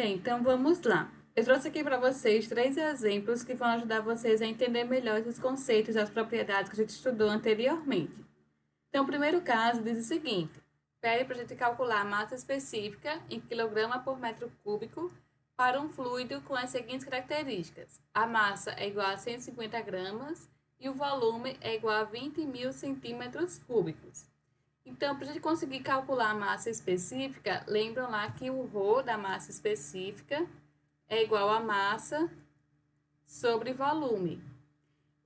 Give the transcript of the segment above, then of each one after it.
Bem, então vamos lá. Eu trouxe aqui para vocês 3 exemplos que vão ajudar vocês a entender melhor esses conceitos das propriedades que a gente estudou anteriormente. Então, o primeiro caso diz o seguinte: pede para a gente calcular a massa específica em quilograma por metro cúbico para um fluido com as seguintes características. A massa é igual a 150 gramas e o volume é igual a 20.000 centímetros cúbicos. Então, para a gente conseguir calcular a massa específica, lembram lá que o ρ da massa específica é igual a massa sobre volume.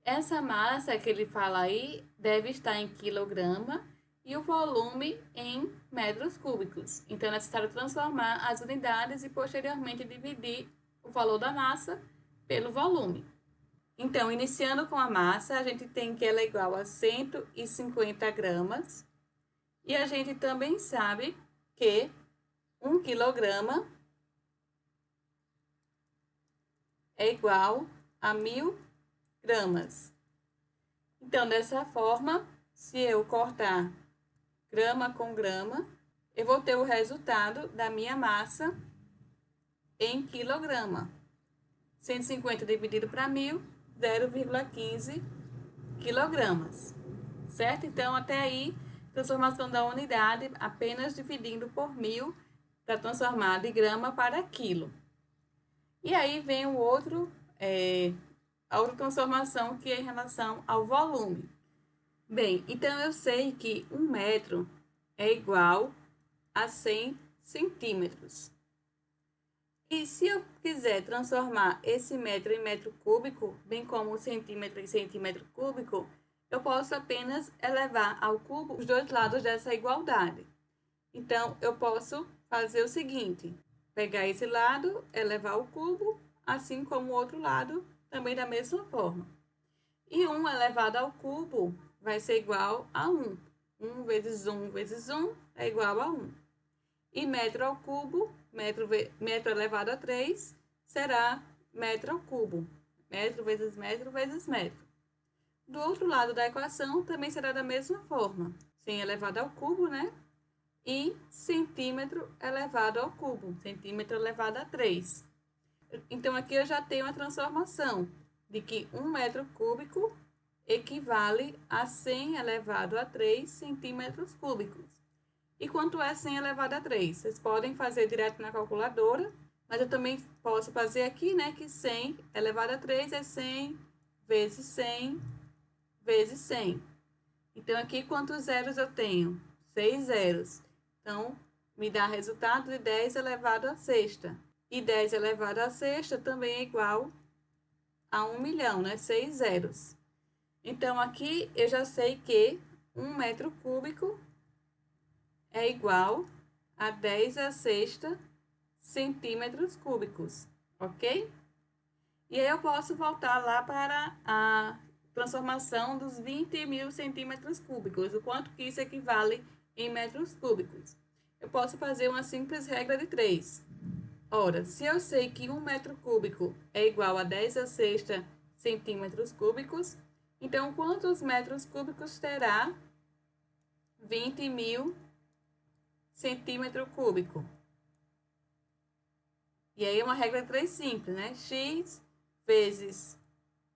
Essa massa que ele fala aí deve estar em quilograma e o volume em metros cúbicos. Então, é necessário transformar as unidades e posteriormente dividir o valor da massa pelo volume. Então, iniciando com a massa, a gente tem que ela é igual a 150 gramas. E a gente também sabe que 1 quilograma é igual a 1.000 gramas. Então, dessa forma, se eu cortar grama com grama, eu vou ter o resultado da minha massa em quilograma. 150 dividido para 1.000, 0,15 quilogramas. Certo? Então, até aí, transformação da unidade apenas dividindo por 1.000 para transformar de grama para quilo. E aí vem a outra transformação que é em relação ao volume. Bem, então eu sei que 1 metro é igual a 100 centímetros. E se eu quiser transformar esse metro em metro cúbico, bem como o centímetro em centímetro cúbico, eu posso apenas elevar ao cubo os dois lados dessa igualdade. Então, eu posso fazer o seguinte: pegar esse lado, elevar ao cubo, assim como o outro lado, também da mesma forma. E 1 elevado ao cubo vai ser igual a 1. 1 vezes 1 vezes 1 é igual a 1. E metro ao cubo, metro elevado a 3, será metro ao cubo. Metro vezes metro vezes metro. Do outro lado da equação também será da mesma forma. 100 elevado ao cubo, né? E centímetro elevado ao cubo. Centímetro elevado a 3. Então, aqui eu já tenho a transformação de que 1 metro cúbico equivale a 100 elevado a 3 centímetros cúbicos. E quanto é 100 elevado a 3? Vocês podem fazer direto na calculadora, mas eu também posso fazer aqui, né, que 100 elevado a 3 é 100 vezes 100 vezes 100. Então, aqui quantos zeros eu tenho? 6 zeros. Então, me dá resultado de 10 elevado à sexta. E 10 elevado à sexta também é igual a 1 milhão, né? 6 zeros. Então, aqui eu já sei que 1 metro cúbico é igual a 10 à sexta centímetros cúbicos, ok? E aí eu posso voltar lá para a transformação dos 20.000 centímetros cúbicos, o quanto que isso equivale em metros cúbicos. Eu posso fazer uma simples regra de 3. Ora, se eu sei que 1 metro cúbico é igual a 10 à sexta centímetros cúbicos, então quantos metros cúbicos terá 20.000 centímetro cúbico? E aí é uma regra de 3 simples, né? X vezes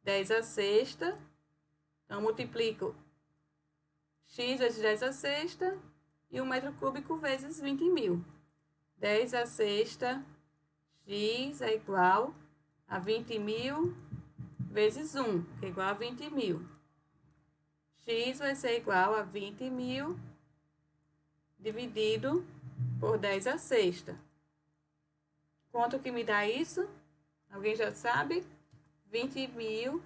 10 à sexta. Então, multiplico x vezes 10 à sexta e 1 metro cúbico vezes 20.000. 10 à sexta x é igual a 20.000 vezes 1, que é igual a 20.000. X vai ser igual a 20.000 dividido por 10 à sexta. Quanto que me dá isso? Alguém já sabe? 20.000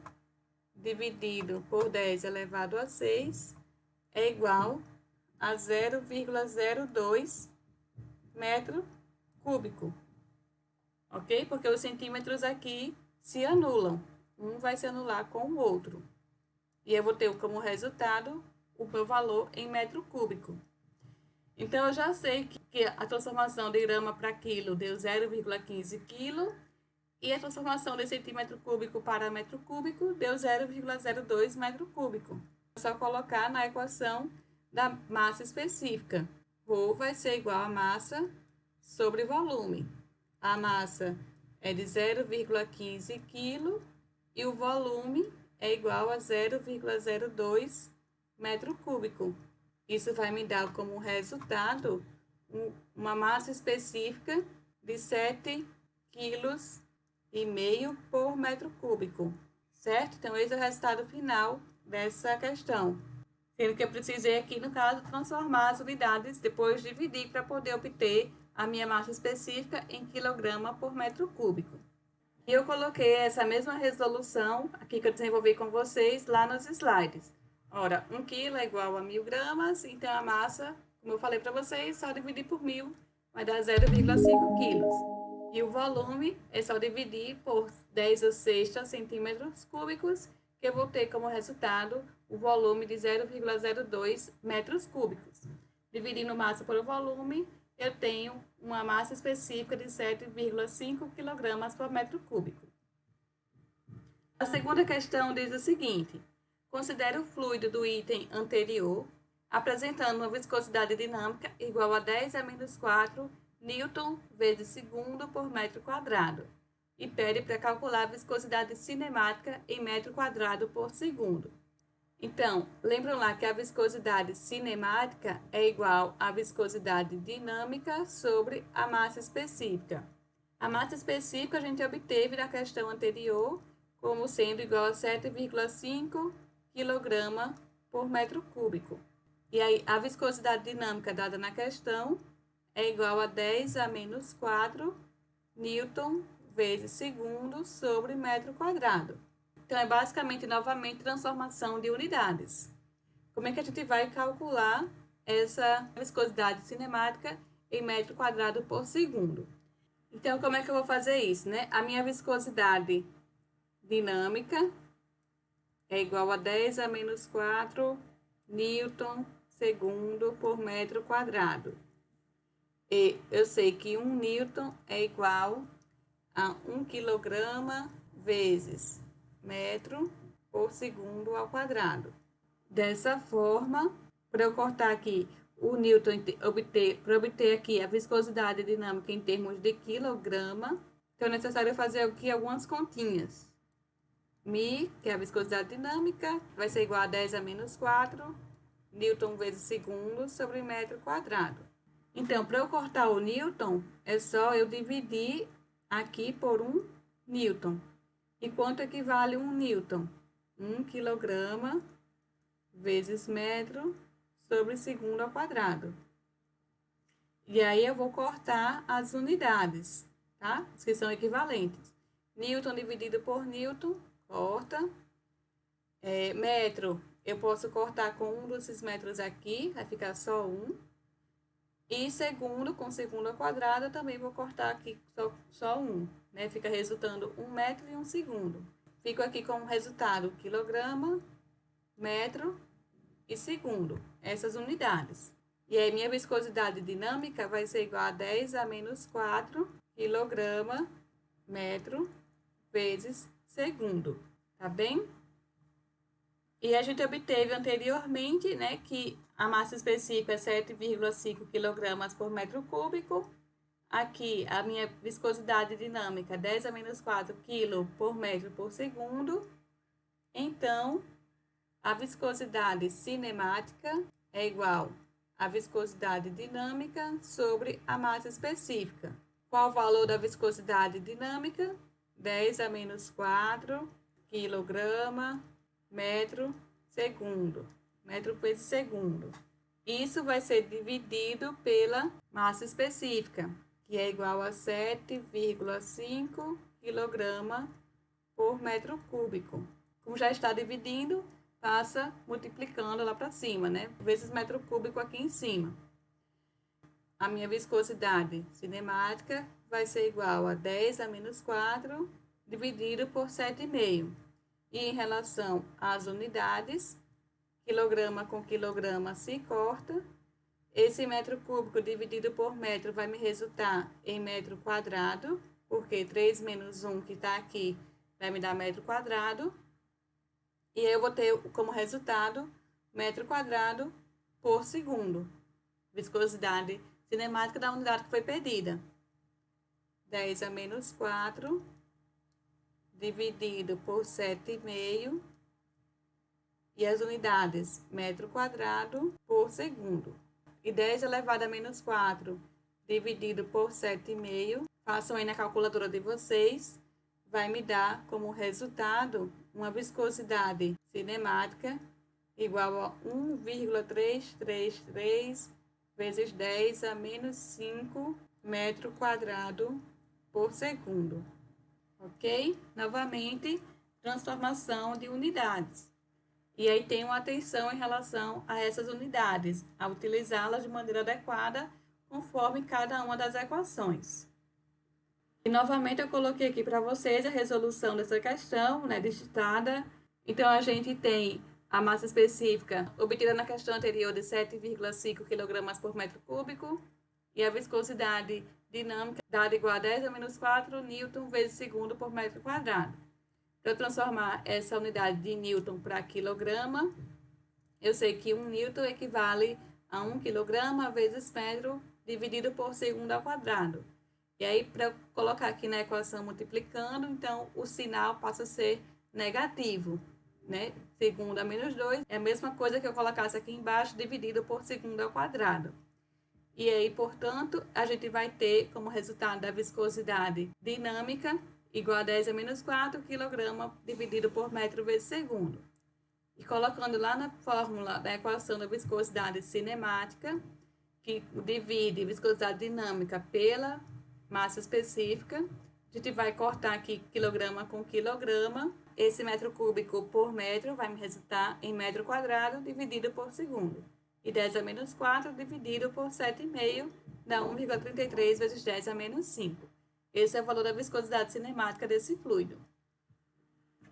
dividido por 10 elevado a 6 é igual a 0,02 metro cúbico. Ok? Porque os centímetros aqui se anulam. Um vai se anular com o outro. E eu vou ter como resultado o meu valor em metro cúbico. Então, eu já sei que a transformação de grama para quilo deu 0,15 quilo. E a transformação de centímetro cúbico para metro cúbico deu 0,02 metro cúbico. É só colocar na equação da massa específica. Rho vai ser igual a massa sobre volume. a massa é de 0,15 kg e o volume é igual a 0,02 metro cúbico. Isso vai me dar como resultado uma massa específica de 7,5 kg por metro cúbico, certo? Então, esse é o resultado final dessa questão. Sendo que eu precisei aqui, no caso, transformar as unidades, depois dividir para poder obter a minha massa específica em quilograma por metro cúbico. E eu coloquei essa mesma resolução aqui que eu desenvolvi com vocês lá nos slides. Ora, 1 kg é igual a 1.000 gramas, então a massa, como eu falei para vocês, só dividir por 1.000 vai dar 0,5 quilos. E o volume é só dividir por 10⁻⁶ centímetros cúbicos, que eu vou ter como resultado o volume de 0,02 metros cúbicos. Dividindo massa por volume, eu tenho uma massa específica de 7,5 kg por metro cúbico. A segunda questão diz o seguinte: considere o fluido do item anterior, apresentando uma viscosidade dinâmica igual a 10 a menos 4 Newton vezes segundo por metro quadrado, e pede para calcular a viscosidade cinemática em metro quadrado por segundo. Então, lembram lá que a viscosidade cinemática é igual à viscosidade dinâmica sobre a massa específica. A massa específica a gente obteve na questão anterior como sendo igual a 7,5 kg por metro cúbico. E aí, a viscosidade dinâmica dada na questão é igual a 10 a menos 4 Newton vezes segundo sobre metro quadrado. Então, é basicamente, novamente, transformação de unidades. Como é que a gente vai calcular essa viscosidade cinemática em metro quadrado por segundo? Então, como é que eu vou fazer isso, né? A minha viscosidade dinâmica é igual a 10 a menos 4 Newton segundo por metro quadrado. E eu sei que 1 Newton é igual a 1 kg vezes metro por segundo ao quadrado. Dessa forma, para eu cortar aqui o Newton, para obter aqui a viscosidade dinâmica em termos de quilograma, então é necessário fazer aqui algumas continhas. Mi, que é a viscosidade dinâmica, vai ser igual a 10 a menos 4 Newton vezes segundo sobre metro quadrado. Então, para eu cortar o Newton, é só eu dividir aqui por 1 Newton. E quanto equivale 1 Newton? 1 kg vezes metro sobre segundo ao quadrado. E aí eu vou cortar as unidades, tá? As que são equivalentes. Newton dividido por Newton, corta. Metro, eu posso cortar com um desses metros aqui, vai ficar só 1. E segundo, com segundo ao quadrado, eu também vou cortar aqui só 1, né? Fica resultando 1 metro e 1 segundo. Fico aqui com o resultado quilograma, metro e segundo, essas unidades. E aí, minha viscosidade dinâmica vai ser igual a 10 a menos 4 quilograma, metro, vezes segundo, tá bem? E a gente obteve anteriormente, né, que a massa específica é 7,5 kg por metro cúbico. Aqui, a minha viscosidade dinâmica é 10 a menos 4 kg por metro por segundo. Então, a viscosidade cinemática é igual à viscosidade dinâmica sobre a massa específica. Qual o valor da viscosidade dinâmica? 10 a menos 4 kg metro segundo, metro vezes segundo. Isso vai ser dividido pela massa específica, que é igual a 7,5 kg por metro cúbico. Como já está dividindo, passa multiplicando lá para cima, né? Vezes metro cúbico aqui em cima. A minha viscosidade cinemática vai ser igual a 10 a menos 4 dividido por 7,5. E em relação às unidades, quilograma com quilograma se corta. Esse metro cúbico dividido por metro vai me resultar em metro quadrado, porque 3 menos 1 que está aqui vai me dar metro quadrado. E eu vou ter como resultado metro quadrado por segundo. Viscosidade cinemática da unidade que foi pedida. 10 a menos 4, dividido por 7,5, e as unidades, metro quadrado por segundo. E 10 elevado a menos 4, dividido por 7,5, façam aí na calculadora de vocês, vai me dar como resultado uma viscosidade cinemática igual a 1,333 vezes 10 a menos 5 metro quadrado por segundo. Ok? Novamente, transformação de unidades. E aí tenham atenção em relação a essas unidades, a utilizá-las de maneira adequada conforme cada uma das equações. E novamente eu coloquei aqui para vocês a resolução dessa questão, né, digitada. Então a gente tem a massa específica obtida na questão anterior de 7,5 kg por metro cúbico e a viscosidade dinâmica dada igual a 10 a menos 4 Newton vezes segundo por metro quadrado. Para eu transformar essa unidade de Newton para quilograma, eu sei que 1 Newton equivale a 1 quilograma vezes metro dividido por segundo ao quadrado. E aí, para eu colocar aqui na equação multiplicando, então o sinal passa a ser negativo, né? Segundo a menos 2 é a mesma coisa que eu colocasse aqui embaixo, dividido por segundo ao quadrado. E aí, portanto, a gente vai ter como resultado da viscosidade dinâmica igual a 10 a menos 4 kg dividido por metro vezes segundo. E colocando lá na fórmula da equação da viscosidade cinemática, que divide viscosidade dinâmica pela massa específica, a gente vai cortar aqui quilograma com quilograma. Esse metro cúbico por metro vai me resultar em metro quadrado dividido por segundo. E 10 a menos 4 dividido por 7,5 dá 1,33 vezes 10 a menos 5. Esse é o valor da viscosidade cinemática desse fluido.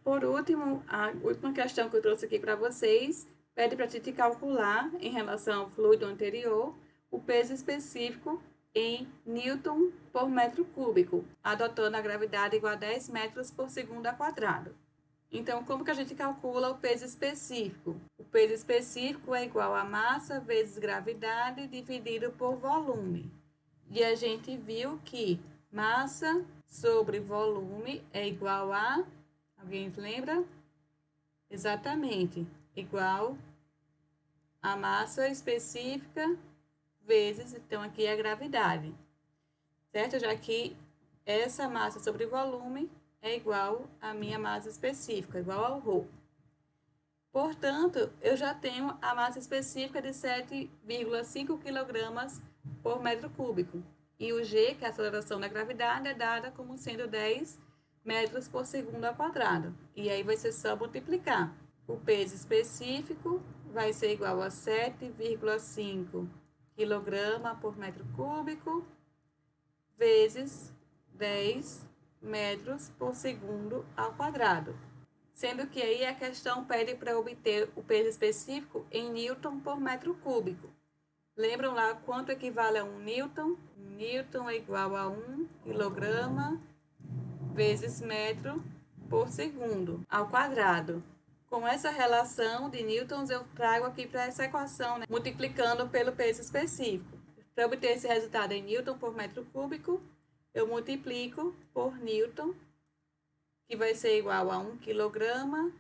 Por último, a última questão que eu trouxe aqui para vocês pede para a gente calcular, em relação ao fluido anterior, o peso específico em Newton por metro cúbico, adotando a gravidade igual a 10 metros por segundo ao quadrado. Então, como que a gente calcula o peso específico? O peso específico é igual a massa vezes gravidade dividido por volume. E a gente viu que massa sobre volume é igual a... Alguém lembra? Exatamente. Igual a massa específica vezes, então, aqui a gravidade. Certo? Já que essa massa sobre volume é igual à minha massa específica, igual ao ρ. Portanto, eu já tenho a massa específica de 7,5 kg por metro cúbico. E o g, que é a aceleração da gravidade, é dada como sendo 10 metros por segundo ao quadrado. E aí vai ser só multiplicar. O peso específico vai ser igual a 7,5 kg por metro cúbico vezes 10 metros por segundo ao quadrado. Sendo que aí a questão pede para obter o peso específico em Newton por metro cúbico. Lembram lá quanto equivale a 1 Newton? Newton é igual a 1 kg vezes metro por segundo ao quadrado. Com essa relação de newtons, eu trago aqui para essa equação, né? Multiplicando pelo peso específico. Para obter esse resultado em Newton por metro cúbico, eu multiplico por Newton, que vai ser igual a 1 kg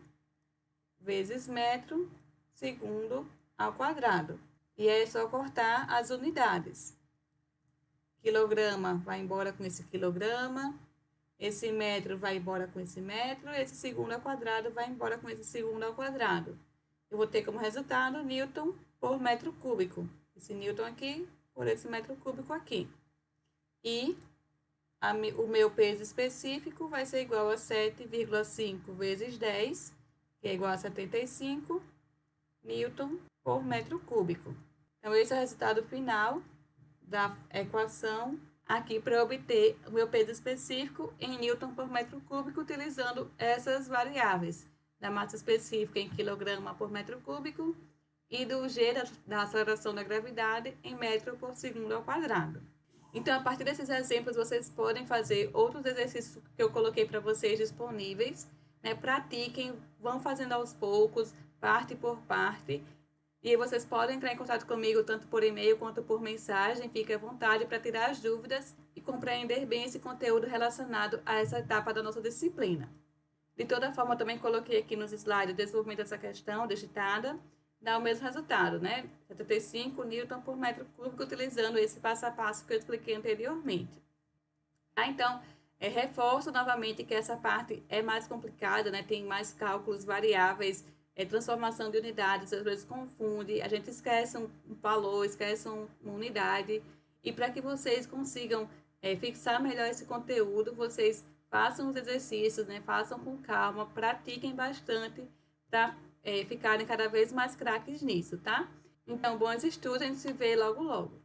vezes metro segundo ao quadrado. E aí é só cortar as unidades. Quilograma vai embora com esse quilograma. Esse metro vai embora com esse metro, esse segundo ao quadrado vai embora com esse segundo ao quadrado. Eu vou ter como resultado Newton por metro cúbico. Esse Newton aqui por esse metro cúbico aqui. E o meu peso específico vai ser igual a 7,5 vezes 10, que é igual a 75 Newton por metro cúbico. Então, esse é o resultado final da equação aqui para obter o meu peso específico em Newton por metro cúbico, utilizando essas variáveis, da massa específica em quilograma por metro cúbico e do g da aceleração da gravidade em metro por segundo ao quadrado. Então, a partir desses exemplos, vocês podem fazer outros exercícios que eu coloquei para vocês disponíveis, né? Pratiquem, vão fazendo aos poucos, parte por parte, E vocês podem entrar em contato comigo tanto por e-mail quanto por mensagem. Fique à vontade para tirar as dúvidas e compreender bem esse conteúdo relacionado a essa etapa da nossa disciplina. De toda forma, eu também coloquei aqui nos slides o desenvolvimento dessa questão digitada, dá o mesmo resultado, né? 75 newton por metro cúbico, utilizando esse passo a passo que eu expliquei anteriormente. Então, reforço novamente que essa parte é mais complicada, né? Tem mais cálculos variáveis, transformação de unidades, às vezes confunde, a gente esquece um valor, esquece uma unidade, e para que vocês consigam fixar melhor esse conteúdo, vocês façam os exercícios, né? Façam com calma, pratiquem bastante para ficarem cada vez mais craques nisso, tá? Então, bons estudos, a gente se vê logo logo.